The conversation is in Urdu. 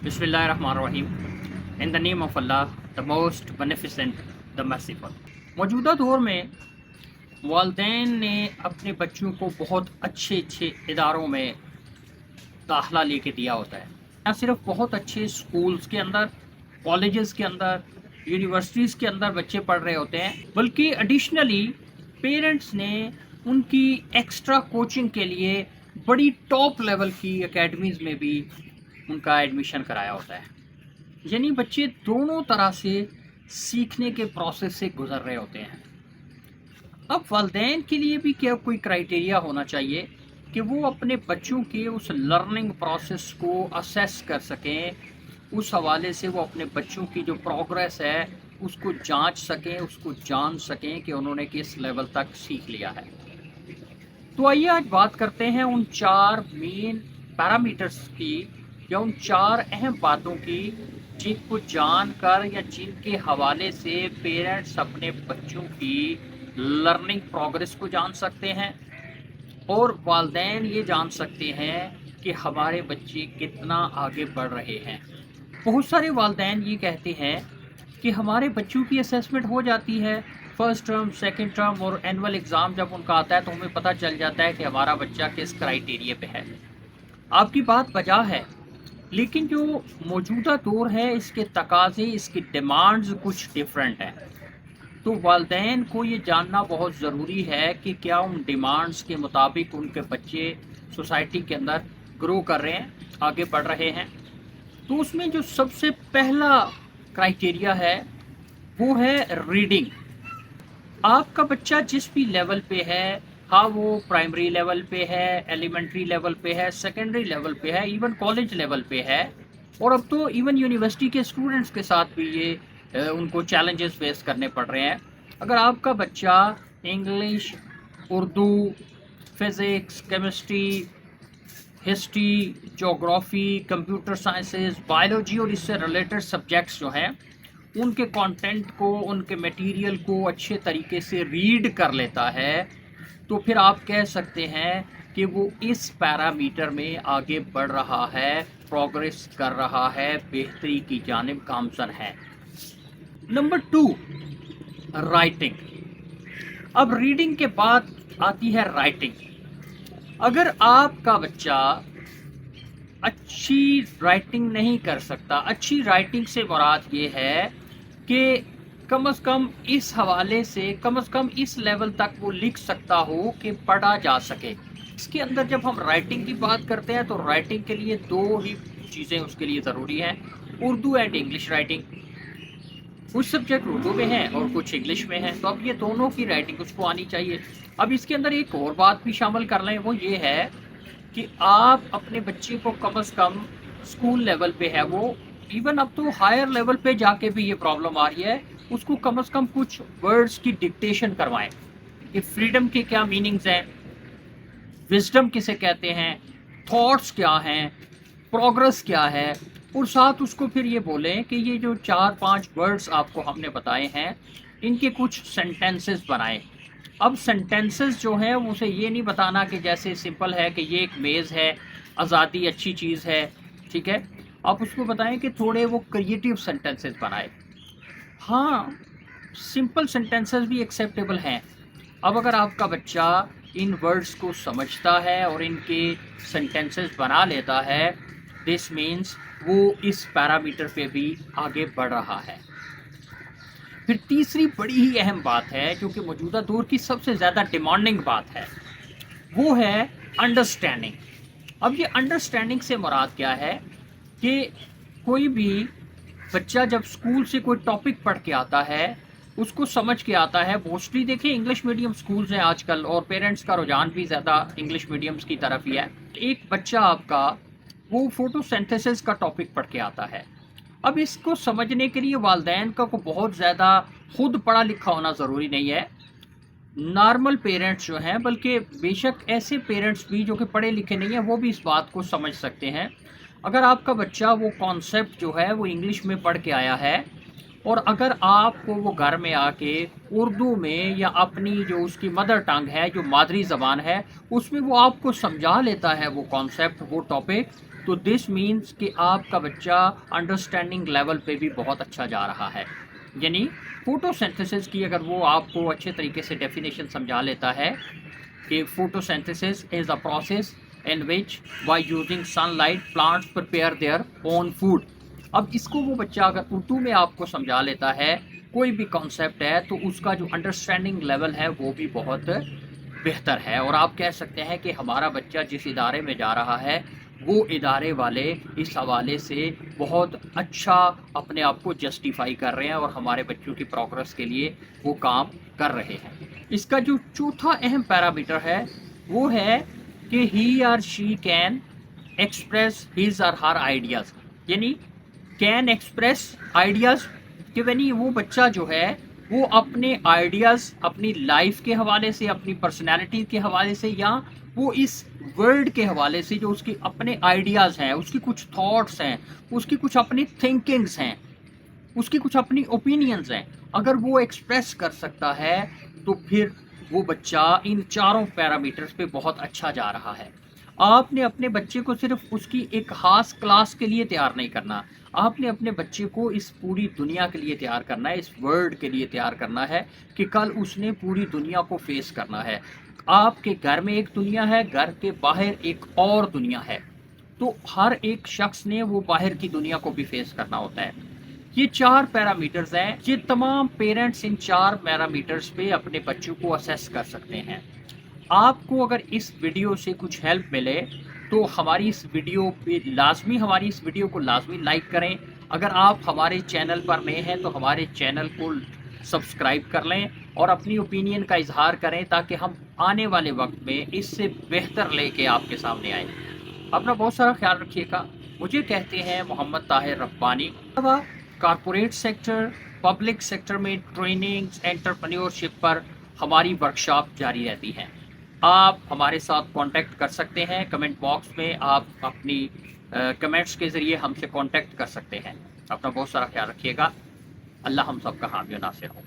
بسم اللہ الرحمن الرحیم. In the name of Allah the most beneficent the merciful. موجودہ دور میں والدین نے اپنے بچوں کو بہت اچھے اداروں میں داخلہ لے کے دیا ہوتا ہے. نہ صرف بہت اچھے اسکولس کے اندر، کالجز کے اندر، یونیورسٹیز کے اندر بچے پڑھ رہے ہوتے ہیں، بلکہ ایڈیشنلی پیرنٹس نے ان کی ایکسٹرا کوچنگ کے لیے بڑی ٹاپ لیول کی اکیڈمیز میں بھی ان کا ایڈمیشن کرایا ہوتا ہے. یعنی بچے دونوں طرح سے سیکھنے کے پروسیس سے گزر رہے ہوتے ہیں. اب والدین کے لیے بھی کیا کوئی کرائٹیریا ہونا چاہیے کہ وہ اپنے بچوں کے اس لرننگ پروسیس کو اسیس کر سکیں. اس حوالے سے وہ اپنے بچوں کی جو پروگریس ہے اس کو جانچ سکیں، اس کو جان سکیں کہ انہوں نے کس لیول تک سیکھ لیا ہے. تو آئیے آج بات کرتے ہیں ان 4 مین پیرامیٹرز کی، یا ان 4 اہم باتوں کی جن کو جان کر یا جن کے حوالے سے پیرنٹس اپنے بچوں کی لرننگ پروگریس کو جان سکتے ہیں، اور والدین یہ جان سکتے ہیں کہ ہمارے بچے کتنا آگے بڑھ رہے ہیں. بہت سارے والدین یہ کہتے ہیں کہ ہمارے بچوں کی اسیسمنٹ ہو جاتی ہے فرسٹ ٹرم، سیکنڈ ٹرم اور اینول ایگزام جب ان کا آتا ہے تو ہمیں پتہ چل جاتا ہے کہ ہمارا بچہ کس کرائٹیریا پہ ہے. آپ کی بات بجا ہے، لیکن جو موجودہ دور ہے اس کے تقاضے، اس کی ڈیمانڈز کچھ ڈیفرنٹ ہیں. تو والدین کو یہ جاننا بہت ضروری ہے کہ کیا ان ڈیمانڈز کے مطابق ان کے بچے سوسائٹی کے اندر گرو کر رہے ہیں، آگے بڑھ رہے ہیں. تو اس میں جو سب سے پہلا کرائٹیریا ہے وہ ہے ریڈنگ. آپ کا بچہ جس بھی لیول پہ ہے، ہاں وہ پرائمری لیول پہ ہے، ایلیمنٹری لیول پہ ہے، سیکنڈری لیول پہ ہے، ایون کالج لیول پہ ہے، اور اب تو ایون یونیورسٹی کے اسٹوڈنٹس کے ساتھ بھی یہ ان کو چیلنجز فیس کرنے پڑ رہے ہیں. اگر آپ کا بچہ English, Urdu, physics, chemistry, history, جغرافی، کمپیوٹر سائنسز، بایولوجی اور اس سے ریلیٹڈ سبجیکٹس جو ہیں ان کے کانٹینٹ کو، ان کے میٹیریل کو اچھے طریقے سے ریڈ کر لیتا ہے، تو پھر آپ کہہ سکتے ہیں کہ وہ اس پیرامیٹر میں آگے بڑھ رہا ہے، پروگریس کر رہا ہے، بہتری کی جانب گامزن ہے. Number 2، writing. اب ریڈنگ کے بعد آتی ہے رائٹنگ. اگر آپ کا بچہ اچھی رائٹنگ نہیں کر سکتا، اچھی رائٹنگ سے مراد یہ ہے کہ کم از کم اس حوالے سے کم از کم اس لیول تک وہ لکھ سکتا ہو کہ پڑھا جا سکے. اس کے اندر جب ہم رائٹنگ کی بات کرتے ہیں تو رائٹنگ کے لیے 2 ہی چیزیں اس کے لیے ضروری ہیں، اردو اینڈ انگلش رائٹنگ. کچھ سبجیکٹ اردو میں ہیں اور کچھ انگلش میں ہیں، تو اب یہ دونوں کی رائٹنگ اس کو آنی چاہیے. اب اس کے اندر ایک اور بات بھی شامل کر لیں، وہ یہ ہے کہ آپ اپنے بچے کو کم از کم اسکول لیول پہ ہے وہ، ایون اب تو ہائر لیول پہ جا کے بھی یہ پرابلم آ رہی ہے، اس کو کم از کم کچھ ورڈز کی ڈکٹیشن کروائیں کہ فریڈم کے کیا میننگز ہیں، وزڈم کسے کہتے ہیں، تھاٹس کیا ہیں، پروگرس کیا ہے، اور ساتھ اس کو پھر یہ بولیں کہ یہ جو 4-5 ورڈز آپ کو ہم نے بتائے ہیں ان کے کچھ سینٹینسز بنائیں. اب سینٹینسز جو ہیں اسے یہ نہیں بتانا کہ جیسے سمپل ہے کہ یہ ایک میز ہے، آزادی اچھی چیز ہے، ٹھیک ہے. آپ اس کو بتائیں کہ تھوڑے وہ کریٹیو سینٹینسز بنائے. ہاں سمپل سینٹینسز بھی ایکسیپٹیبل ہیں. اب اگر آپ کا بچہ ان ورڈز کو سمجھتا ہے اور ان کے سینٹینسز بنا لیتا ہے، دس مینس وہ اس پیرامیٹر پہ بھی آگے بڑھ رہا ہے. پھر تیسری بڑی ہی اہم بات ہے جو کہ موجودہ دور کی سب سے زیادہ ڈیمانڈنگ بات ہے، وہ ہے انڈرسٹینڈنگ. اب یہ انڈرسٹینڈنگ سے مراد کیا ہے کہ کوئی بھی بچہ جب اسکول سے کوئی ٹاپک پڑھ کے آتا ہے اس کو سمجھ کے آتا ہے. موسٹلی دیکھیں انگلش میڈیم اسکولز ہیں آج کل، اور پیرنٹس کا رجحان بھی زیادہ انگلش میڈیمز کی طرف ہی ہے. ایک بچہ آپ کا وہ فوٹو سینتھیسس کا ٹاپک پڑھ کے آتا ہے. اب اس کو سمجھنے کے لیے والدین کا کو بہت زیادہ خود پڑھا لکھا ہونا ضروری نہیں ہے. نارمل پیرنٹس جو ہیں، بلکہ بے شک ایسے پیرنٹس بھی جو کہ پڑھے لکھے نہیں ہیں، وہ بھی اس بات کو سمجھ سکتے ہیں. اگر آپ کا بچہ وہ کانسیپٹ جو ہے وہ انگلش میں پڑھ کے آیا ہے، اور اگر آپ کو وہ گھر میں آ کے اردو میں یا اپنی جو اس کی مدر ٹنگ ہے، جو مادری زبان ہے، اس میں وہ آپ کو سمجھا لیتا ہے وہ کانسیپٹ، وہ ٹاپک، تو دس مینس کہ آپ کا بچہ انڈرسٹینڈنگ لیول پہ بھی بہت اچھا جا رہا ہے. یعنی فوٹو سینتھسس کی اگر وہ آپ کو اچھے طریقے سے ڈیفینیشن سمجھا لیتا ہے کہ photo synthesis is a process in which by using sunlight plants prepare their own food. اب اس کو وہ بچہ اگر اردو میں آپ کو سمجھا لیتا ہے کوئی بھی کانسیپٹ ہے تو اس کا جو انڈرسٹینڈنگ لیول ہے وہ بھی بہت بہتر ہے. اور آپ کہہ سکتے ہیں کہ ہمارا بچہ جس ادارے میں جا رہا ہے وہ ادارے والے اس حوالے سے بہت اچھا اپنے آپ کو جسٹیفائی کر رہے ہیں اور ہمارے بچوں کی پروگرس کے لیے وہ کام کر رہے ہیں. اس کا جو چوتھا اہم پیرامیٹر ہے وہ ہے کہ ہی اور شی کین ایکسپریس ہیز اور ہر آئیڈیاز. یعنی کین ایکسپریس آئیڈیاز کہ یعنی وہ بچہ جو ہے وہ اپنے آئیڈیاز اپنی لائف کے حوالے سے اپنی پرسنالٹی کے حوالے سے یا وہ اس ورلڈ کے حوالے سے جو اس کی اپنے آئیڈیاز ہیں اس کی کچھ تھاٹس ہیں اس کی کچھ اپنی تھنکنگز ہیں اس کی کچھ اپنی اوپینینز ہیں اگر وہ ایکسپریس کر سکتا ہے تو پھر وہ بچہ ان چاروں پیرامیٹرز پہ بہت اچھا جا رہا ہے. آپ نے اپنے بچے کو صرف اس کی ایک خاص کلاس کے لیے تیار نہیں کرنا, آپ نے اپنے بچے کو اس پوری دنیا کے لیے تیار کرنا ہے, اس ورلڈ کے لیے تیار کرنا ہے کہ کل اس نے پوری دنیا کو فیس کرنا ہے. آپ کے گھر میں ایک دنیا ہے, گھر کے باہر ایک اور دنیا ہے, تو ہر ایک شخص نے وہ باہر کی دنیا کو بھی فیس کرنا ہوتا ہے. یہ 4 پیرامیٹرز ہیں. یہ تمام پیرنٹس ان 4 پیرامیٹرز پہ اپنے بچوں کو اسیس کر سکتے ہیں. آپ کو اگر اس ویڈیو سے کچھ ہیلپ ملے تو ہماری اس ویڈیو پہ ہماری اس ویڈیو کو لازمی لائک کریں. اگر آپ ہمارے چینل پر نئے ہیں تو ہمارے چینل کو سبسکرائب کر لیں اور اپنی اوپینین کا اظہار کریں تاکہ ہم آنے والے وقت میں اس سے بہتر لے کے آپ کے سامنے آئیں. اپنا بہت سارا خیال رکھیے گا. مجھے کہتے ہیں محمد طاہر ربانی. کارپوریٹ سیکٹر پبلک سیکٹر میں ٹریننگز انٹرپرینیورشپ پر ہماری ورکشاپ جاری رہتی ہیں. آپ ہمارے ساتھ کانٹیکٹ کر سکتے ہیں. کمنٹ باکس میں آپ اپنی کمنٹس کے ذریعے ہم سے کانٹیکٹ کر سکتے ہیں. اپنا بہت سارا خیال رکھیے گا. اللہ ہم سب کا حامی و ناصر ہو.